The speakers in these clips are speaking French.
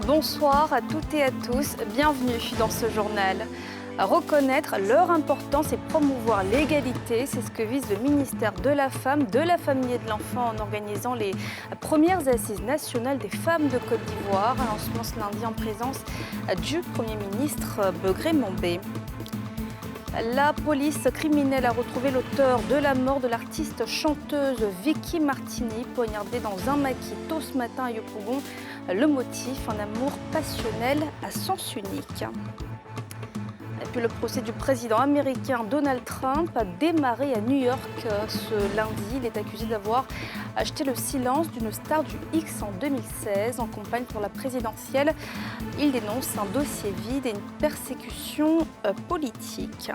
Bonsoir à toutes et à tous, bienvenue dans ce journal. Reconnaître leur importance et promouvoir l'égalité, c'est ce que vise le ministère de la Femme, de la Famille et de l'Enfant en organisant les premières assises nationales des femmes de Côte d'Ivoire, un lancement ce lundi en présence du Premier ministre Begré Mambé. La police criminelle a retrouvé l'auteur de la mort de l'artiste chanteuse Vicky Martini, poignardée dans un maquis tôt ce matin à Yopougon. Le motif, un amour passionnel à sens unique. Et puis le procès du président américain Donald Trump a démarré à New York ce lundi. Il est accusé d'avoir acheté le silence d'une star du X en 2016 en campagne pour la présidentielle. Il dénonce un dossier vide et une persécution politique.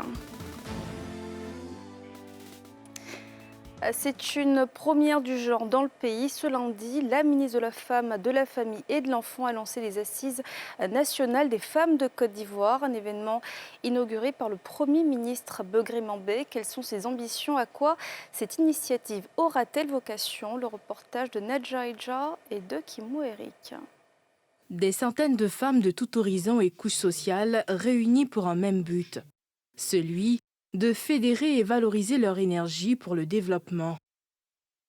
C'est une première du genre dans le pays. Ce lundi, la ministre de la Femme, de la Famille et de l'Enfant a lancé les assises nationales des femmes de Côte d'Ivoire, un événement inauguré par le Premier ministre Begré Mambé. Quelles sont ses ambitions? À quoi cette initiative aura-t-elle vocation? Le reportage de Nadja Eja et de Kimou Eric. Des centaines de femmes de tout horizon et couches sociales réunies pour un même but, celui de fédérer et valoriser leur énergie pour le développement.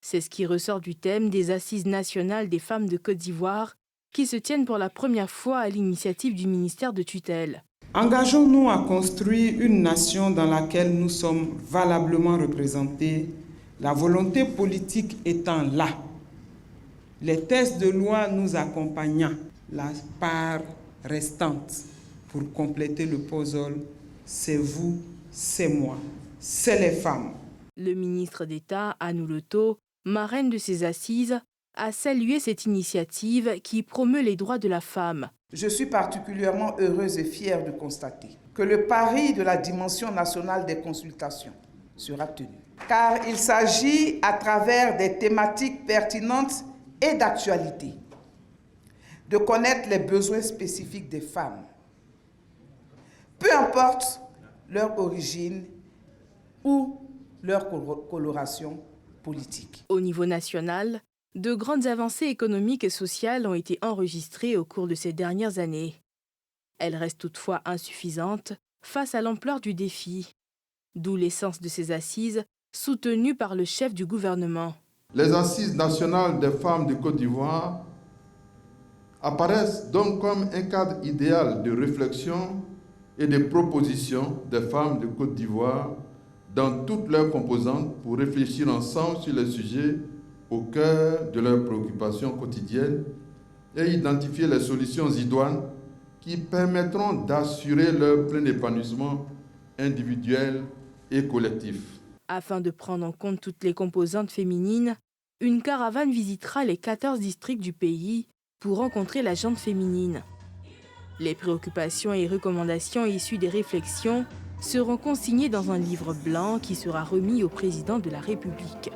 C'est ce qui ressort du thème des Assises nationales des femmes de Côte d'Ivoire qui se tiennent pour la première fois à l'initiative du ministère de tutelle. Engageons-nous à construire une nation dans laquelle nous sommes valablement représentés, la volonté politique étant là. Les textes de loi nous accompagnant, la part restante pour compléter le puzzle, c'est vous, c'est moi, c'est les femmes. Le ministre d'État, Annou Leto, marraine de ces assises, a salué cette initiative qui promeut les droits de la femme. Je suis particulièrement heureuse et fière de constater que le pari de la dimension nationale des consultations sera tenu. Car il s'agit, à travers des thématiques pertinentes et d'actualité, de connaître les besoins spécifiques des femmes. Peu importe leur origine ou leur coloration politique. Au niveau national, de grandes avancées économiques et sociales ont été enregistrées au cours de ces dernières années. Elles restent toutefois insuffisantes face à l'ampleur du défi, d'où l'essence de ces assises soutenues par le chef du gouvernement. Les assises nationales des femmes de Côte d'Ivoire apparaissent donc comme un cadre idéal de réflexion et de propositions des femmes de Côte d'Ivoire dans toutes leurs composantes pour réfléchir ensemble sur les sujets au cœur de leurs préoccupations quotidiennes et identifier les solutions idoines qui permettront d'assurer leur plein épanouissement individuel et collectif. Afin de prendre en compte toutes les composantes féminines, une caravane visitera les 14 districts du pays pour rencontrer la gente féminine. Les préoccupations et recommandations issues des réflexions seront consignées dans un livre blanc qui sera remis au président de la République.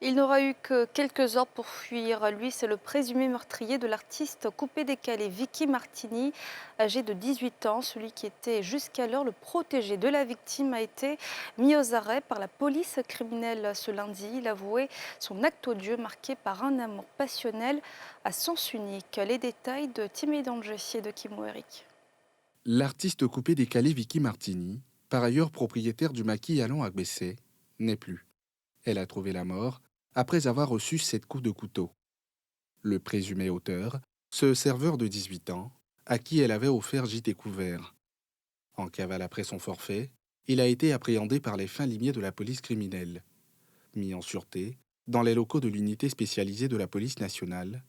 Il n'aura eu que quelques heures pour fuir. Lui, c'est le présumé meurtrier de l'artiste coupé-décalé Vicky Martini, âgé de 18 ans. Celui qui était jusqu'alors le protégé de la victime a été mis aux arrêts par la police criminelle ce lundi. Il avouait son acte odieux marqué par un amour passionnel à sens unique. Les détails de Timé Dangessier et de Kimou Eric. L'artiste coupé-décalé Vicky Martini, par ailleurs propriétaire du maquis allant à Gbessé, n'est plus. Elle a trouvé la mort après avoir reçu 7 coups de couteau. Le présumé auteur, ce serveur de 18 ans, à qui elle avait offert gîte et couvert. En cavale après son forfait, il a été appréhendé par les fins limiers de la police criminelle. Mis en sûreté, dans les locaux de l'unité spécialisée de la police nationale,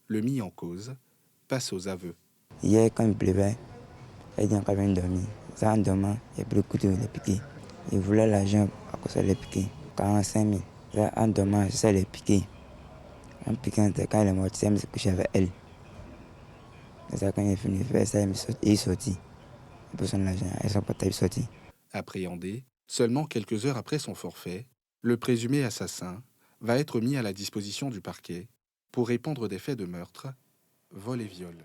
le mis en cause passe aux aveux. Hier, quand il pleuvait, elle dit encore bien dormir. Ça, en dormant, il a pris le couteau, il a piqué. Il voulait l'argent à cause de piqué. 45 000. Là, en dormant, ça l'a piqué. En piquant, quand elle est morte, elle s'est couchée avec elle. Et ça, quand il est fini de faire ça, il est sorti. Il pose son argent, et son portable est sorti. Appréhendé, seulement quelques heures après son forfait, le présumé assassin va être mis à la disposition du parquet pour répondre des faits de meurtre, vol et viol.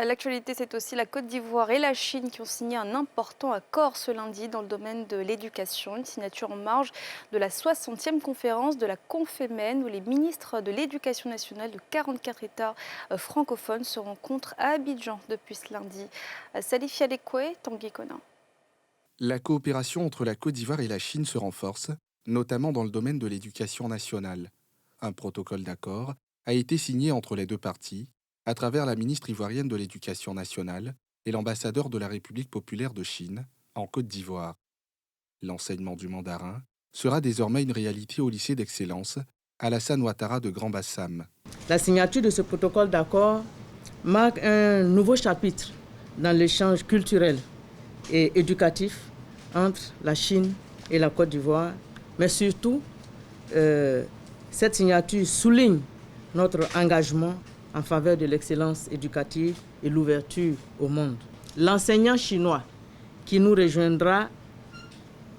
L'actualité, c'est aussi la Côte d'Ivoire et la Chine qui ont signé un important accord ce lundi dans le domaine de l'éducation. Une signature en marge de la 60e conférence de la Confémen où les ministres de l'Éducation nationale de 44 États francophones se rencontrent à Abidjan depuis ce lundi. Salif Yadekwe, Tanguy Konin. La coopération entre la Côte d'Ivoire et la Chine se renforce, notamment dans le domaine de l'éducation nationale. Un protocole d'accord a été signé entre les deux parties à travers la ministre ivoirienne de l'Éducation nationale et l'ambassadeur de la République populaire de Chine en Côte d'Ivoire. L'enseignement du mandarin sera désormais une réalité au lycée d'excellence Alassane Ouattara de Grand Bassam. La signature de ce protocole d'accord marque un nouveau chapitre dans l'échange culturel et éducatif entre la Chine et la Côte d'Ivoire, mais surtout, cette signature souligne notre engagement en faveur de l'excellence éducative et l'ouverture au monde. L'enseignant chinois qui nous rejoindra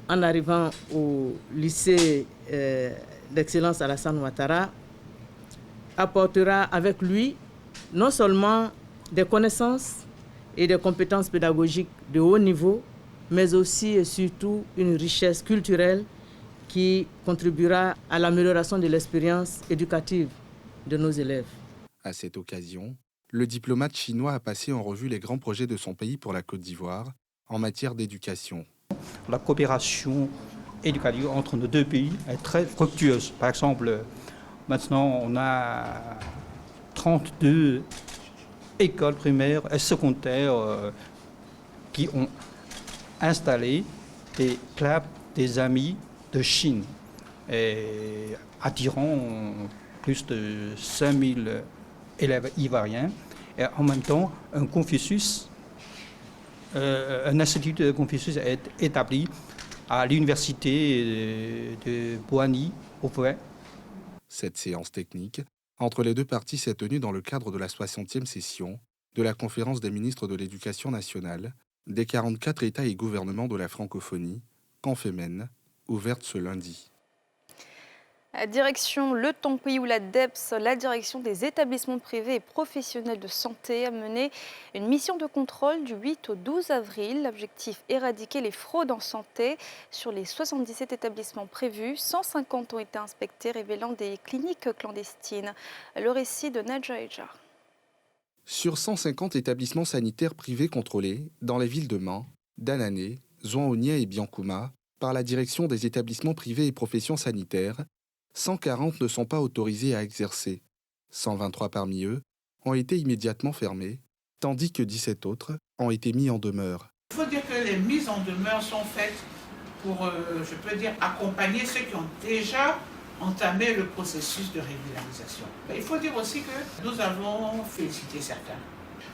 en arrivant au lycée d'excellence Alassane Ouattara apportera avec lui non seulement des connaissances et des compétences pédagogiques de haut niveau, mais aussi et surtout une richesse culturelle qui contribuera à l'amélioration de l'expérience éducative de nos élèves. À cette occasion, le diplomate chinois a passé en revue les grands projets de son pays pour la Côte d'Ivoire en matière d'éducation. La coopération éducative entre nos deux pays est très fructueuse. Par exemple, maintenant on a 32 écoles primaires et secondaires qui ont installé des clubs des amis de Chine, et attirant plus de 5000 élèves ivoiriens, et en même temps un institut de Confucius est établi à l'université de Boigny au Pouet. Cette séance technique entre les deux parties s'est tenue dans le cadre de la 60e session de la conférence des ministres de l'Éducation nationale des 44 États et gouvernements de la francophonie, Confémen, ouverte ce lundi. Direction le Tonpi où la DEPS, la direction des établissements privés et professionnels de santé, a mené une mission de contrôle du 8 au 12 avril. L'objectif, éradiquer les fraudes en santé. Sur les 77 établissements prévus, 150 ont été inspectés, révélant des cliniques clandestines. Le récit de Nadja Ejar. Sur 150 établissements sanitaires privés contrôlés dans les villes de Mans, d'Anané, Zouan-Onia et Biancouma, par la direction des établissements privés et professions sanitaires, 140 ne sont pas autorisés à exercer. 123 parmi eux ont été immédiatement fermés, tandis que 17 autres ont été mis en demeure. Il faut dire que les mises en demeure sont faites pour, je peux dire, accompagner ceux qui ont déjà entamé le processus de régularisation. Il faut dire aussi que nous avons félicité certains.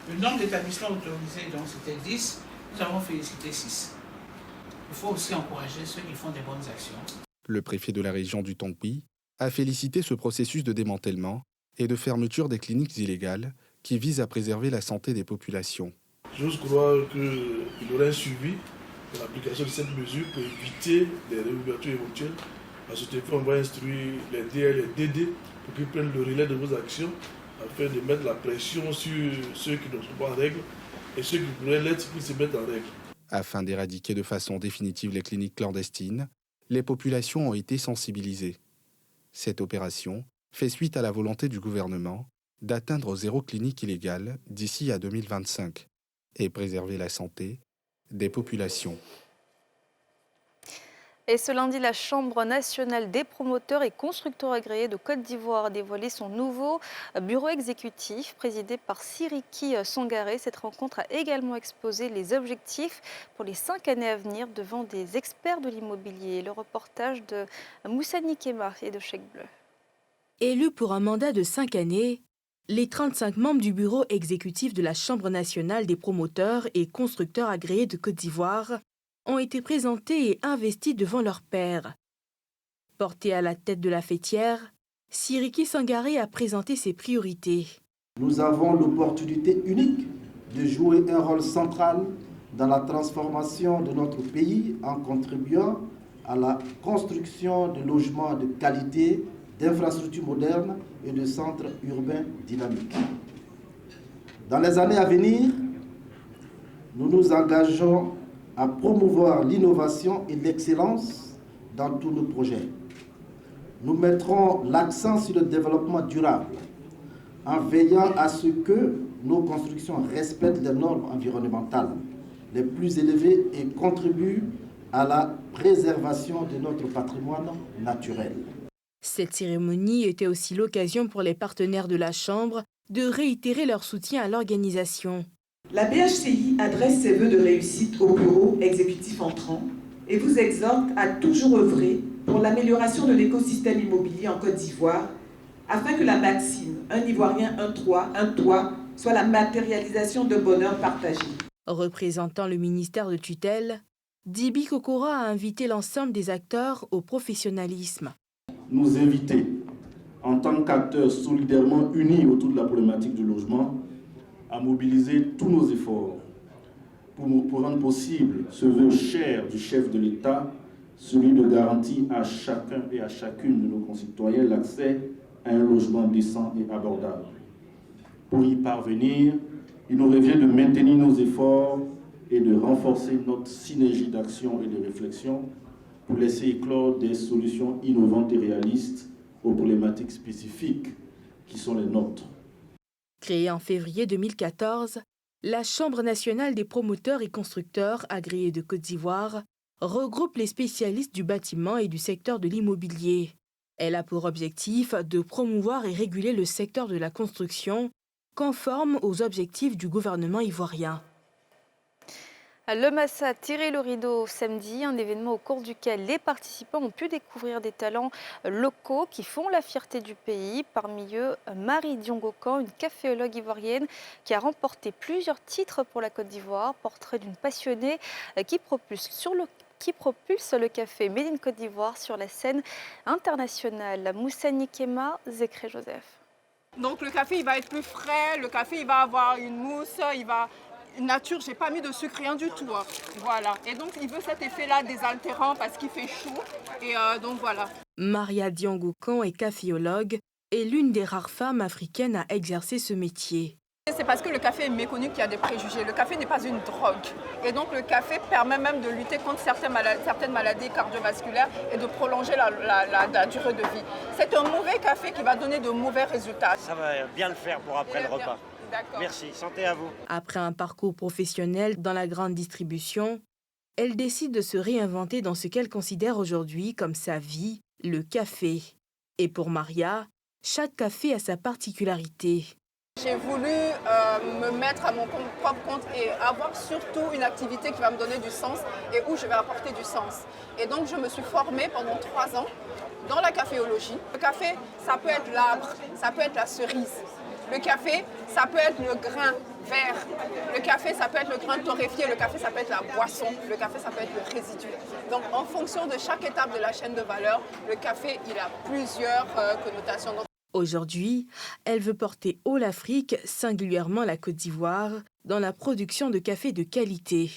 Le nombre d'établissements autorisés, donc c'était 10, nous avons félicité 6. Il faut aussi encourager ceux qui font des bonnes actions. Le préfet de la région du Tonpi a félicité ce processus de démantèlement et de fermeture des cliniques illégales qui visent à préserver la santé des populations. J'ose croire qu'il y aura un suivi de l'application de cette mesure pour éviter les réouvertures éventuelles. À ce effet, on va instruire les DL et DD pour qu'ils prennent le relais de vos actions afin de mettre la pression sur ceux qui ne sont pas en règle et ceux qui pourraient l'être qu'ils se mettent en règle. Afin d'éradiquer de façon définitive les cliniques clandestines, les populations ont été sensibilisées. Cette opération fait suite à la volonté du gouvernement d'atteindre 0 clinique illégale d'ici à 2025 et préserver la santé des populations. Et ce lundi, la Chambre nationale des promoteurs et constructeurs agréés de Côte d'Ivoire a dévoilé son nouveau bureau exécutif présidé par Siriki Sangaré. Cette rencontre a également exposé les objectifs pour les 5 années à venir devant des experts de l'immobilier. Le reportage de Moussani Kema et de Cheikh Bleu. Élus pour un mandat de 5 années, les 35 membres du bureau exécutif de la Chambre nationale des promoteurs et constructeurs agréés de Côte d'Ivoire ont été présentés et investis devant leurs pairs. Porté à la tête de la fêtière, Siriki Sangaré a présenté ses priorités. Nous avons l'opportunité unique de jouer un rôle central dans la transformation de notre pays en contribuant à la construction de logements de qualité, d'infrastructures modernes et de centres urbains dynamiques. Dans les années à venir, nous nous engageons à promouvoir l'innovation et l'excellence dans tous nos projets. Nous mettrons l'accent sur le développement durable en veillant à ce que nos constructions respectent les normes environnementales les plus élevées et contribuent à la préservation de notre patrimoine naturel. Cette cérémonie était aussi l'occasion pour les partenaires de la Chambre de réitérer leur soutien à l'organisation. La BHCI adresse ses vœux de réussite au bureau exécutif entrant et vous exhorte à toujours œuvrer pour l'amélioration de l'écosystème immobilier en Côte d'Ivoire afin que la maxime « un Ivoirien, un toit » soit la matérialisation de bonheur partagé. Représentant le ministère de tutelle, Dibi Kokora a invité l'ensemble des acteurs au professionnalisme. Nous inviter, en tant qu'acteurs solidairement unis autour de la problématique du logement, à mobiliser tous nos efforts pour rendre possible ce vœu cher du chef de l'État, celui de garantir à chacun et à chacune de nos concitoyens l'accès à un logement décent et abordable. Pour y parvenir, il nous revient de maintenir nos efforts et de renforcer notre synergie d'action et de réflexion pour laisser éclore des solutions innovantes et réalistes aux problématiques spécifiques qui sont les nôtres. Créée en février 2014, la Chambre nationale des promoteurs et constructeurs agréés de Côte d'Ivoire regroupe les spécialistes du bâtiment et du secteur de l'immobilier. Elle a pour objectif de promouvoir et réguler le secteur de la construction conforme aux objectifs du gouvernement ivoirien. Le Massa a tiré le rideau samedi, un événement au cours duquel les participants ont pu découvrir des talents locaux qui font la fierté du pays. Parmi eux, Marie Diongokan, une caféologue ivoirienne qui a remporté plusieurs titres pour la Côte d'Ivoire. Portrait d'une passionnée qui propulse le café Made in Côte d'Ivoire sur la scène internationale. Moussa Nikema, Zécré Joseph. Donc le café il va être plus frais, le café il va avoir une mousse, il va... Nature, j'ai pas mis de sucre, rien du tout. Hein. Voilà. Et donc, il veut cet effet-là désaltérant parce qu'il fait chaud. Et donc, voilà. Maria Diongokan est caféologue et l'une des rares femmes africaines à exercer ce métier. C'est parce que le café est méconnu qu'il y a des préjugés. Le café n'est pas une drogue. Et donc, le café permet même de lutter contre certaines maladies cardiovasculaires et de prolonger la durée de vie. C'est un mauvais café qui va donner de mauvais résultats. Ça va bien le faire pour après le repas. Merci, santé à vous. Après un parcours professionnel dans la grande distribution, elle décide de se réinventer dans ce qu'elle considère aujourd'hui comme sa vie, le café. Et pour Maria, chaque café a sa particularité. J'ai voulu me mettre à mon propre compte et avoir surtout une activité qui va me donner du sens et où je vais apporter du sens. Et donc je me suis formée pendant 3 ans dans la caféologie. Le café, ça peut être l'arbre, ça peut être la cerise. Le café, ça peut être le grain vert. Le café, ça peut être le grain torréfié. Le café, ça peut être la boisson. Le café, ça peut être le résidu. Donc, en fonction de chaque étape de la chaîne de valeur, le café, il a plusieurs connotations. Aujourd'hui, elle veut porter haut l'Afrique, singulièrement la Côte d'Ivoire, dans la production de café de qualité.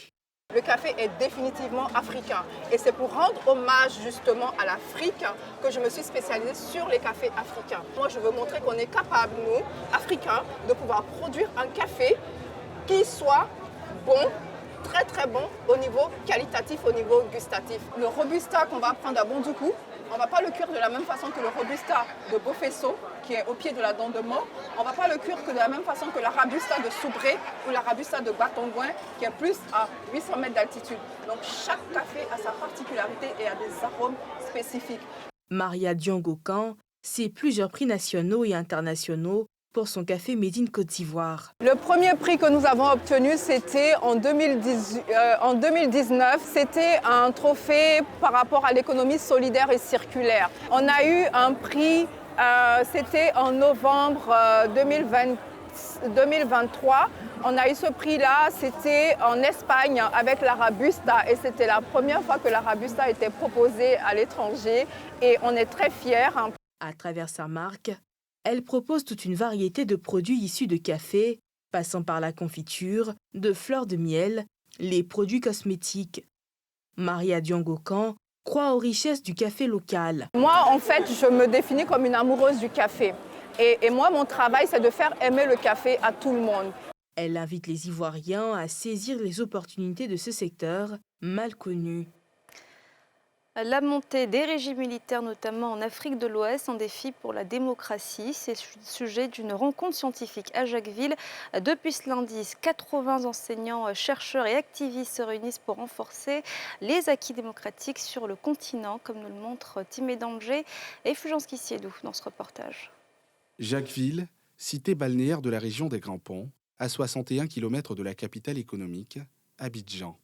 Le café est définitivement africain et c'est pour rendre hommage justement à l'Afrique que je me suis spécialisée sur les cafés africains. Moi, je veux montrer qu'on est capable, nous, Africains, de pouvoir produire un café qui soit bon, très très bon au niveau qualitatif, au niveau gustatif. Le Robusta qu'on va prendre à Bondoukou, on ne va pas le cuire de la même façon que le Robusta de Bofesso, qui est au pied de la dent de Mort. On ne va pas le cuire que de la même façon que la Robusta de Soubré ou la Robusta de Batongouin, qui est plus à 800 mètres d'altitude. Donc chaque café a sa particularité et a des arômes spécifiques. Maria Diongokan, c'est plusieurs prix nationaux et internationaux pour son café Made in Côte d'Ivoire. Le premier prix que nous avons obtenu, c'était en 2019. C'était un trophée par rapport à l'économie solidaire et circulaire. On a eu un prix, c'était en novembre 2023. On a eu ce prix-là, c'était en Espagne avec la Robusta et c'était la première fois que la Robusta était proposée à l'étranger et on est très fiers. À travers sa marque, elle propose toute une variété de produits issus de café, passant par la confiture, de fleurs de miel, les produits cosmétiques. Maria Diongokan croit aux richesses du café local. Moi, en fait, je me définis comme une amoureuse du café. Et moi, mon travail, c'est de faire aimer le café à tout le monde. Elle invite les Ivoiriens à saisir les opportunités de ce secteur mal connu. La montée des régimes militaires, notamment en Afrique de l'Ouest, un défi pour la démocratie. C'est le sujet d'une rencontre scientifique à Jacquesville. Depuis ce lundi, 80 enseignants, chercheurs et activistes se réunissent pour renforcer les acquis démocratiques sur le continent, comme nous le montrent Timé Danger et Fulgence Kissiedou dans ce reportage. Jacquesville, cité balnéaire de la région des Grands Ponts, à 61 km de la capitale économique, Abidjan.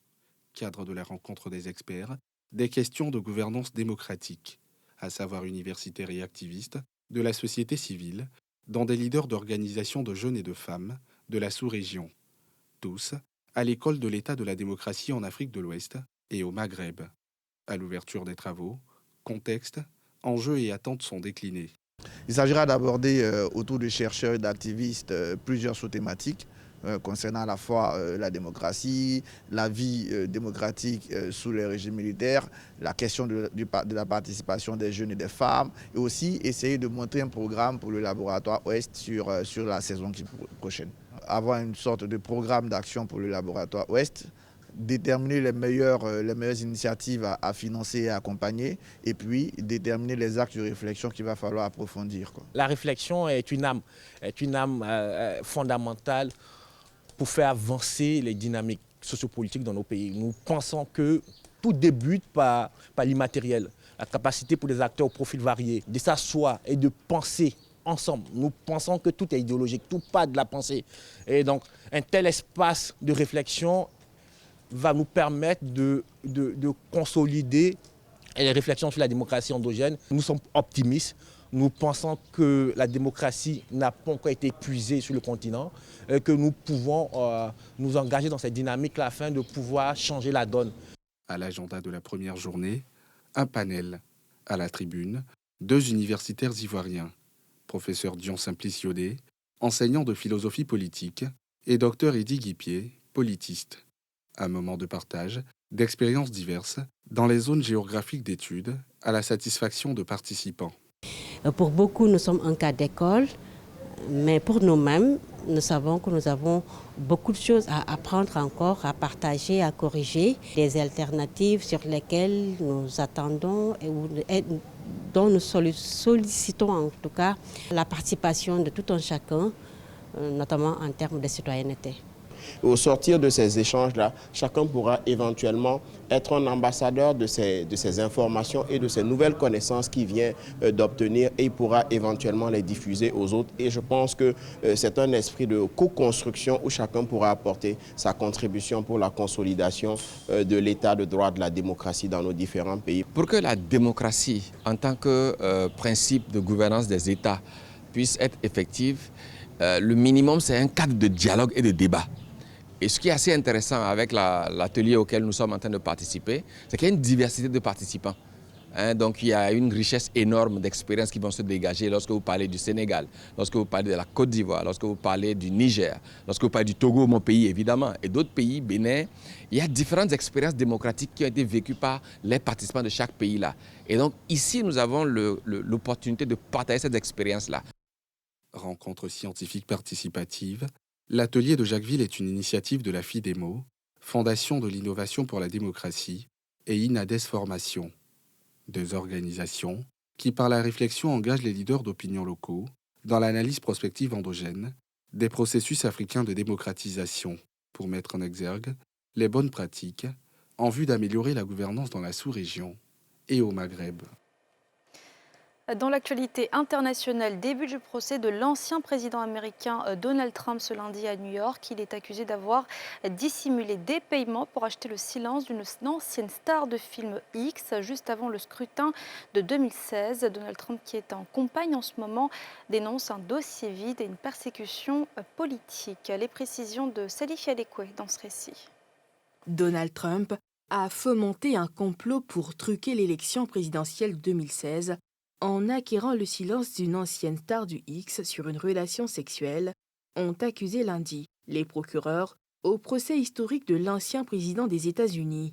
Cadre de la rencontre des experts, des questions de gouvernance démocratique, à savoir universitaires et activistes, de la société civile, dans des leaders d'organisations de jeunes et de femmes de la sous-région. Tous à l'école de l'état de la démocratie en Afrique de l'Ouest et au Maghreb. À l'ouverture des travaux, contexte, enjeux et attentes sont déclinés. Il s'agira d'aborder autour de chercheurs et d'activistes plusieurs sous-thématiques concernant à la fois la démocratie, la vie démocratique sous les régimes militaires, la question de la participation des jeunes et des femmes, et aussi essayer de monter un programme pour le laboratoire Ouest sur la saison prochaine. Avoir une sorte de programme d'action pour le laboratoire Ouest, déterminer les meilleures initiatives à financer et à accompagner, et puis déterminer les axes de réflexion qu'il va falloir approfondir. La réflexion est une âme fondamentale pour faire avancer les dynamiques sociopolitiques dans nos pays. Nous pensons que tout débute par l'immatériel, la capacité pour des acteurs au profil varié de s'asseoir et de penser ensemble. Nous pensons que tout est idéologique, tout part de la pensée. Et donc, un tel espace de réflexion va nous permettre de consolider les réflexions sur la démocratie endogène. Nous sommes optimistes. Nous pensons que la démocratie n'a pas encore été épuisée sur le continent et que nous pouvons nous engager dans cette dynamique-là afin de pouvoir changer la donne. À l'agenda de la première journée, un panel. À la tribune, 2 universitaires ivoiriens, professeur Dion Simplice Yodé, enseignant de philosophie politique, et docteur Eddy Guipier, politiste. Un moment de partage, d'expériences diverses, dans les zones géographiques d'études, à la satisfaction de participants. Pour beaucoup, nous sommes un cas d'école, mais pour nous-mêmes, nous savons que nous avons beaucoup de choses à apprendre encore, à partager, à corriger, des alternatives sur lesquelles nous attendons et dont nous sollicitons en tout cas la participation de tout un chacun, notamment en termes de citoyenneté. Au sortir de ces échanges-là, chacun pourra éventuellement être un ambassadeur de ces informations et de ces nouvelles connaissances qu'il vient d'obtenir, et il pourra éventuellement les diffuser aux autres. Et je pense que c'est un esprit de co-construction où chacun pourra apporter sa contribution pour la consolidation de l'état de droit, de la démocratie dans nos différents pays. Pour que la démocratie, en tant que principe de gouvernance des États, puisse être effective, le minimum, c'est un cadre de dialogue et de débat. Et ce qui est assez intéressant avec l'atelier auquel nous sommes en train de participer, c'est qu'il y a une diversité de participants. Donc il y a une richesse énorme d'expériences qui vont se dégager lorsque vous parlez du Sénégal, lorsque vous parlez de la Côte d'Ivoire, lorsque vous parlez du Niger, lorsque vous parlez du Togo, mon pays évidemment, et d'autres pays, Bénin. Il y a différentes expériences démocratiques qui ont été vécues par les participants de chaque pays là. Et donc ici, nous avons l'opportunité de partager cette expérience-là. Rencontre scientifique participative. L'atelier de Jacquesville est une initiative de la FIDEMO, Fondation de l'innovation pour la démocratie, et INADES Formation. 2 organisations qui, par la réflexion, engagent les leaders d'opinion locaux dans l'analyse prospective endogène des processus africains de démocratisation pour mettre en exergue les bonnes pratiques en vue d'améliorer la gouvernance dans la sous-région et au Maghreb. Dans l'actualité internationale, début du procès de l'ancien président américain Donald Trump ce lundi à New York. Il est accusé d'avoir dissimulé des paiements pour acheter le silence d'une ancienne star de film X juste avant le scrutin de 2016. Donald Trump, qui est en campagne en ce moment, dénonce un dossier vide et une persécution politique. Les précisions de Salif Yadekwe dans ce récit. Donald Trump a fomenté un complot pour truquer l'élection présidentielle 2016 en acquérant le silence d'une ancienne star du X sur une relation sexuelle, ont accusé lundi les procureurs au procès historique de l'ancien président des États-Unis.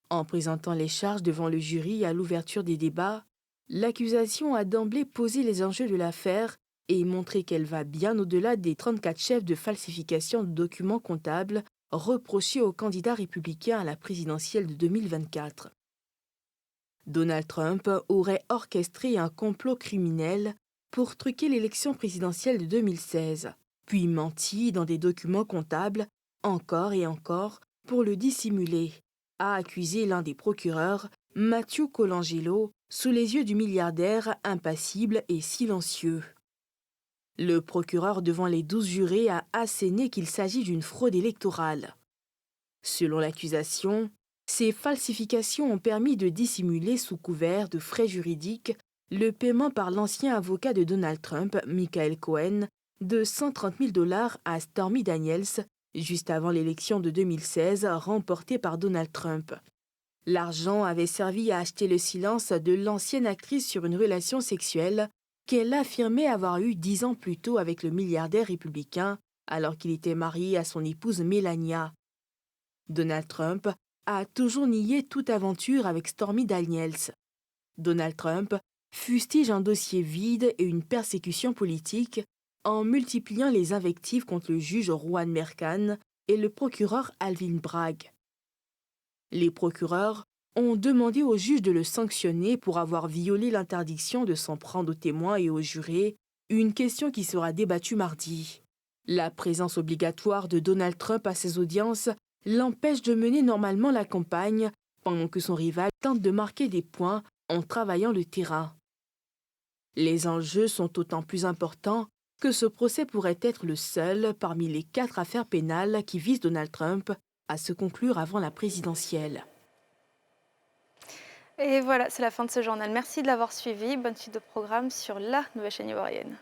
En présentant les charges devant le jury à l'ouverture des débats, l'accusation a d'emblée posé les enjeux de l'affaire et montrer qu'elle va bien au-delà des 34 chefs de falsification de documents comptables reprochés au candidat républicain à la présidentielle de 2024. Donald Trump aurait orchestré un complot criminel pour truquer l'élection présidentielle de 2016, puis menti dans des documents comptables encore et encore pour le dissimuler, a accusé l'un des procureurs, Matthew Colangelo, sous les yeux du milliardaire impassible et silencieux. Le procureur devant les 12 jurés a asséné qu'il s'agit d'une fraude électorale. Selon l'accusation, ces falsifications ont permis de dissimuler sous couvert de frais juridiques le paiement par l'ancien avocat de Donald Trump, Michael Cohen, de 130 000 $ à Stormy Daniels, juste avant l'élection de 2016 remportée par Donald Trump. L'argent avait servi à acheter le silence de l'ancienne actrice sur une relation sexuelle qu'elle affirmait avoir eue 10 ans plus tôt avec le milliardaire républicain, alors qu'il était marié à son épouse Melania. Donald Trump a toujours nié toute aventure avec Stormy Daniels. Donald Trump fustige un dossier vide et une persécution politique en multipliant les invectives contre le juge Juan Merchan et le procureur Alvin Bragg. Les procureurs ont demandé au juge de le sanctionner pour avoir violé l'interdiction de s'en prendre aux témoins et aux jurés, une question qui sera débattue mardi. La présence obligatoire de Donald Trump à ses audiences l'empêche de mener normalement la campagne, pendant que son rival tente de marquer des points en travaillant le terrain. Les enjeux sont d'autant plus importants que ce procès pourrait être le seul parmi les 4 affaires pénales qui visent Donald Trump à se conclure avant la présidentielle. Et voilà, c'est la fin de ce journal. Merci de l'avoir suivi. Bonne suite de programme sur la nouvelle chaîne ivoirienne.